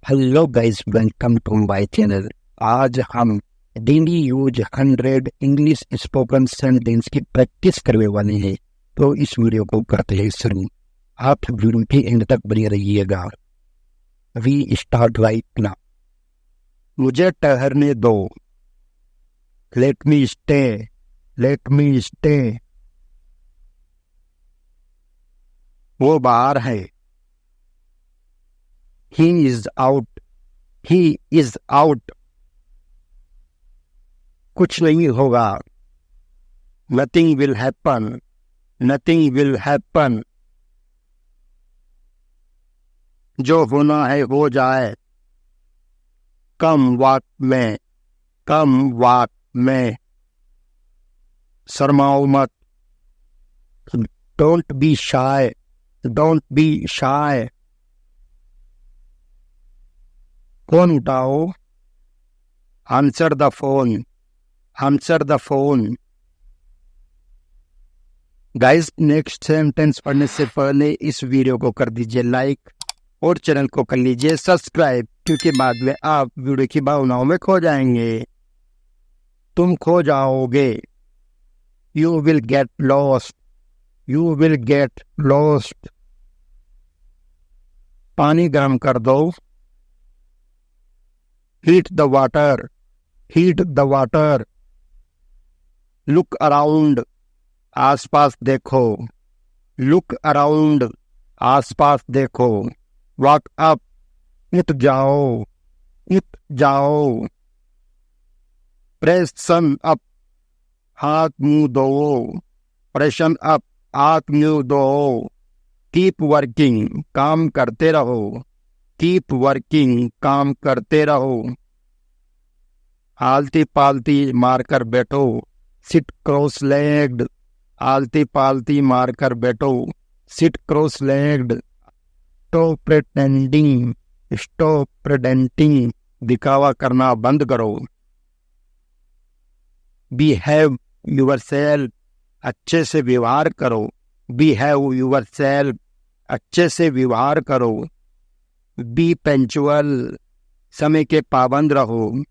Hello guys, welcome to my channel. आज हम daily use 100 English spoken sentence की practice करने वाले हैं। तो इस वीडियो को करते हैं शुरू। आप वीडियो के एंड तक बने रहिएगा। We start right now. मुझे ठहरने दो। Let me stay. Let me stay. वो बाहर है। He is out. He is out. कुछ नहीं होगा। Nothing will happen. Nothing will happen. जो होना है हो जाए। Come what may. Come what may. शर्माओ मत। Don't be shy. Don't be shy. Phone उठाओ। Answer the phone. Answer the phone. Guys, next sentence पढ़ने से पहले इस वीडियो को कर दीजिए लाइक और चैनल को कर लीजिए सब्सक्राइब, क्योंकि बाद में आप वीडियो की भावनाओं में खो जाएंगे। तुम खो जाओगे। You will get lost. You will get lost. पानी गर्म कर दो। Heat the water. Heat the water. Look around. आसपास देखो। Look around. आसपास देखो। Walk up. उठ जाओ। उठ जाओ। Freshen up. हाथ मुंह धो। Freshen up. हाथ मुंह धो। Keep working. काम करते रहो। Keep working. काम करते रहो। आलती पालती मारकर बैठो। Sit cross legged. आलती पालती मारकर बैठो। Sit cross legged. Stop pretending. Stop pretending. दिखावा करना बंद करो। Behave yourself. अच्छे से व्यवहार करो। Behave yourself. अच्छे से व्यवहार करो। Be punctual. समय के पाबंद रहो।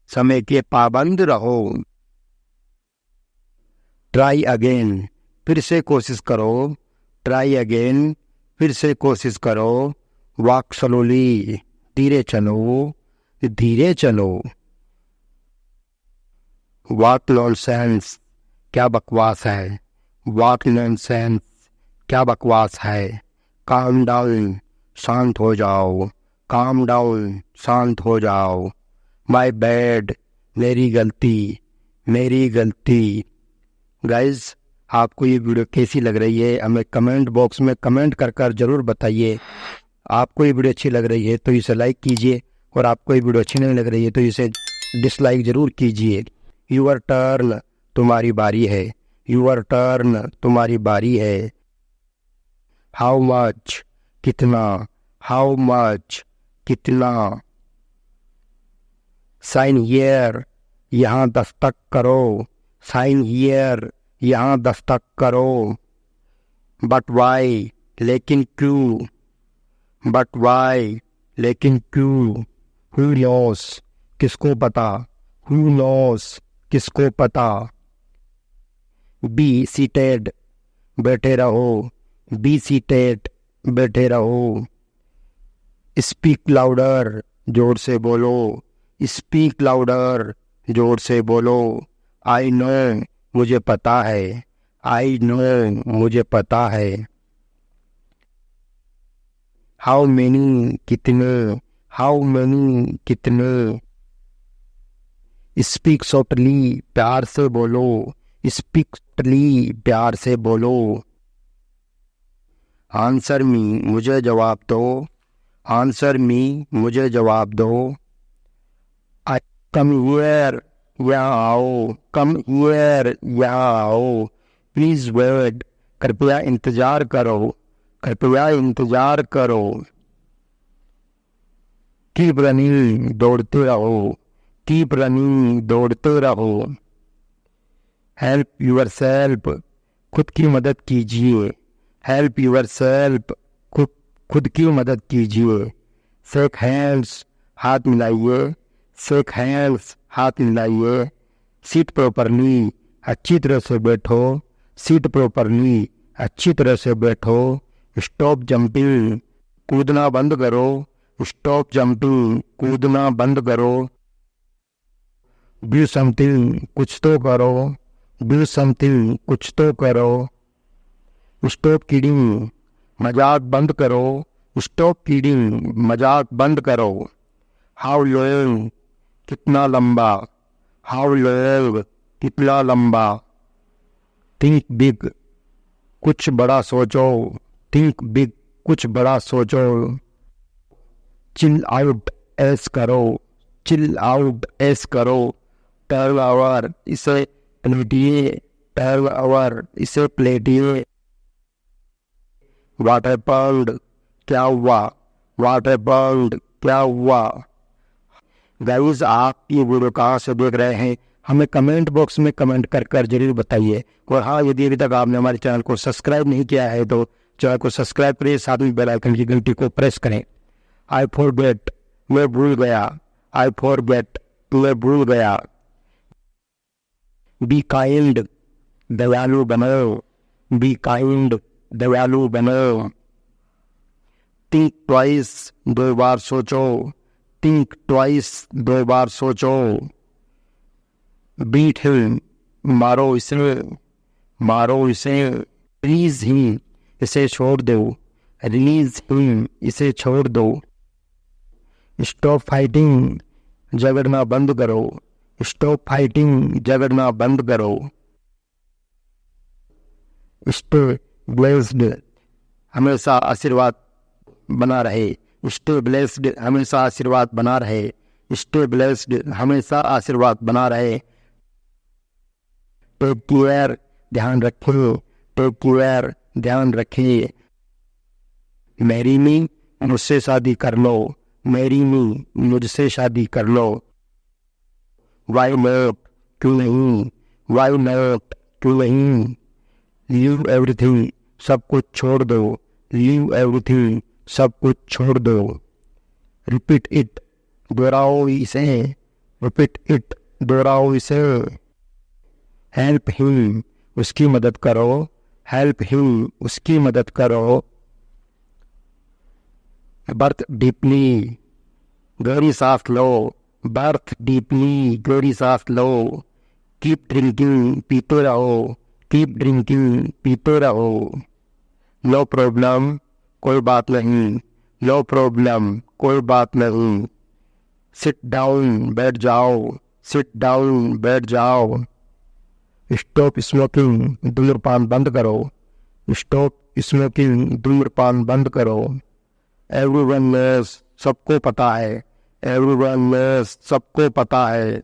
समय के पाबंद रहो। Try again. फिर से कोशिश करो। Try again. फिर से कोशिश करो। Walk slowly. धीरे चलो। धीरे चलो। What nonsense. क्या बकवास है। What nonsense. क्या बकवास है। Calm down. शांत हो जाओ। Calm down. शांत हो जाओ। My bad. मेरी गलती। मेरी गलती। गाइज, आपको ये वीडियो कैसी लग रही है हमें कमेंट बॉक्स में कमेंट कर जरूर बताइए। आपको ये वीडियो अच्छी लग रही है तो इसे लाइक कीजिए, और आपको ये वीडियो अच्छी नहीं लग रही है तो इसे डिसलाइक जरूर कीजिए। Your turn. तुम्हारी बारी है। Your turn. तुम्हारी बारी है। How much. कितना। How much. कितना। Sign here. यहाँ दस्तक करो। Sign here. यहाँ दस्तक करो। But why. लेकिन क्यों। But why. लेकिन क्यों। Who knows. किसको पता। Who knows. किसको पता। Be seated. बैठे रहो। Be seated. बैठे रहो। Speak louder. जोर से बोलो। Speak louder. जोर से बोलो। I know. मुझे पता है। आई नो। मुझे पता है। How many. कितने। How many. कितने। Speak softly. प्यार से बोलो। Speak softly. प्यार से बोलो। Answer me. मुझे जवाब दो। Answer me. मुझे जवाब दो। I come here. यहाँ आओ। Come here. यहाँ आओ। Please wait. कृपया इंतजार करो। कृपया इंतजार करो। Keep running. दौड़ते रहो। Keep running. दौड़ते रहो। Help yourself. खुद की मदद कीजिए। Help yourself. खुद की मदद कीजिए। शेक हैंड्स, हाथ मिलाइए, शेक हैंड्स, हाथ मिलाइए। सीट प्रॉपरली, अच्छी तरह से बैठो, सीट प्रॉपरली, अच्छी तरह से बैठो। स्टॉप जंपिंग, कूदना बंद करो, स्टॉप जंपिंग, कूदना बंद करो। डू समथिंग, कुछ तो करो, डू समथिंग, कुछ तो करो। स्टॉप किडिंग, मजाक बंद करो, स्टॉप किडिंग, मजाक बंद करो। हाउ लॉन्ग, कितना लंबा, हाउ लॉन्ग, कितना लंबा। थिंक बिग, कुछ बड़ा सोचो, थिंक बिग, कुछ बड़ा सोचो। चिल आउट, ऐस करो, चिल आउट, ऐस करो। टर्न ओवर, इसे प्लेटिए, टर्न ओवर, इसे प्लेटिए। व्हाट हैपेंड, क्या हुआ, व्हाट हैपेंड, क्या हुआ। गाइस, आप ये वीडियो कहाँ से देख रहे हैं हमें कमेंट बॉक्स में कमेंट कर कर जरूर बताइए। और हाँ, यदि अभी तक आपने हमारे चैनल को सब्सक्राइब नहीं किया है तो चैनल को सब्सक्राइब करिए, साथ में बेल आइकन की घंटी को प्रेस करें। आई फॉरगेट, मैं भूल गया, आई फॉरगेट, मैं भूल गया। बी काइंड, दयालु बनो, बी काइंड, दयालु बनो। थिंक ट्वाइस, दो बार सोचो, थिंक ट्वाइस, दो बार सोचो। बीट हिम, मारो इसे, मारो इसे। रिलीज हिम, इसे छोड़ दो, रिलीज हिम, इसे छोड़ दो। स्टॉप फाइटिंग, झगड़ना बंद करो, स्टॉप फाइटिंग, झगड़ना बंद करो। स्टे ब्लेस्ड, हमेशा आशीर्वाद बना रहे, स्टे ब्लेस्ड, हमेशा आशीर्वाद बना रहे, स्टे ब्लेस्ड, हमेशा आशीर्वाद बना रहे। टेक केयर, ध्यान रखिए, टेक केयर, ध्यान रखिए। मैरी मी, मुझसे शादी कर लो, मैरी मी, मुझसे शादी कर लो। वाई नॉट, क्यों नहीं, वाई नॉट, क्यों नहीं। लीव एवरीथिंग, सब कुछ छोड़ दो, लीव एवरीथिंग, सब कुछ छोड़ दो। रिपीट इट, दोहराओ इसे, रिपीट इट, दोहराओ इसे। हेल्प हिम, उसकी मदद करो, हेल्प हिम, उसकी मदद करो। बर्थ डीपली, गहरी सांस लो, बर्थ डीपली, गहरी सांस लो। कीप ड्रिंकिंग, पीते रहो, कीप ड्रिंकिंग, पीते रहो। नो प्रॉब्लम, कोई बात नहीं, नो प्रॉब्लम, कोई बात नहीं। सिट डाउन, बैठ जाओ, सिट डाउन, बैठ जाओ। स्टॉप स्मोकिंग, धूम्रपान बंद करो, स्टॉप स्मोकिंग, धूम्रपान बंद करो। एवरीवन नोस, सबको पता है, एवरीवन नोस, सबको पता है।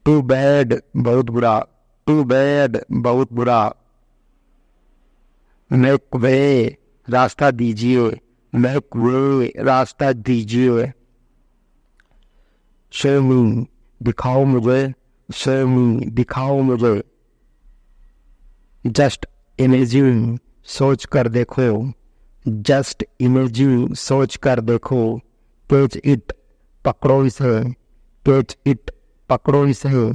टू बैड, बहुत बुरा, टू बैड, बहुत बुरा। मेक वे, रास्ता दीजिए, मेक वे, रास्ता दीजिए। शो मी, दिखाओ मुझे, शो मी, दिखाओ मुझे। जस्ट इमेजिन, सोच कर देखो, जस्ट इमेजिन, सोच कर देखो। कैच इट, पकड़ो इसे, कैच इट, पकड़ो इसे।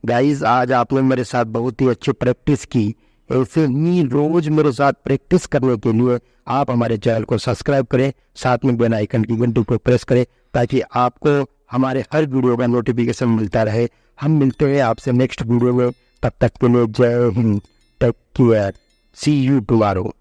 गाइस, आज आपने मेरे साथ बहुत ही अच्छी प्रैक्टिस की। ऐसे ही रोज मेरे साथ प्रैक्टिस करने के लिए आप हमारे चैनल को सब्सक्राइब करें, साथ में बेल आइकन की घंटी को प्रेस करें ताकि आपको हमारे हर वीडियो का नोटिफिकेशन मिलता रहे। हम मिलते हैं आपसे नेक्स्ट वीडियो में, तब तक के लिए जय हिंद, take care, see you tomorrow.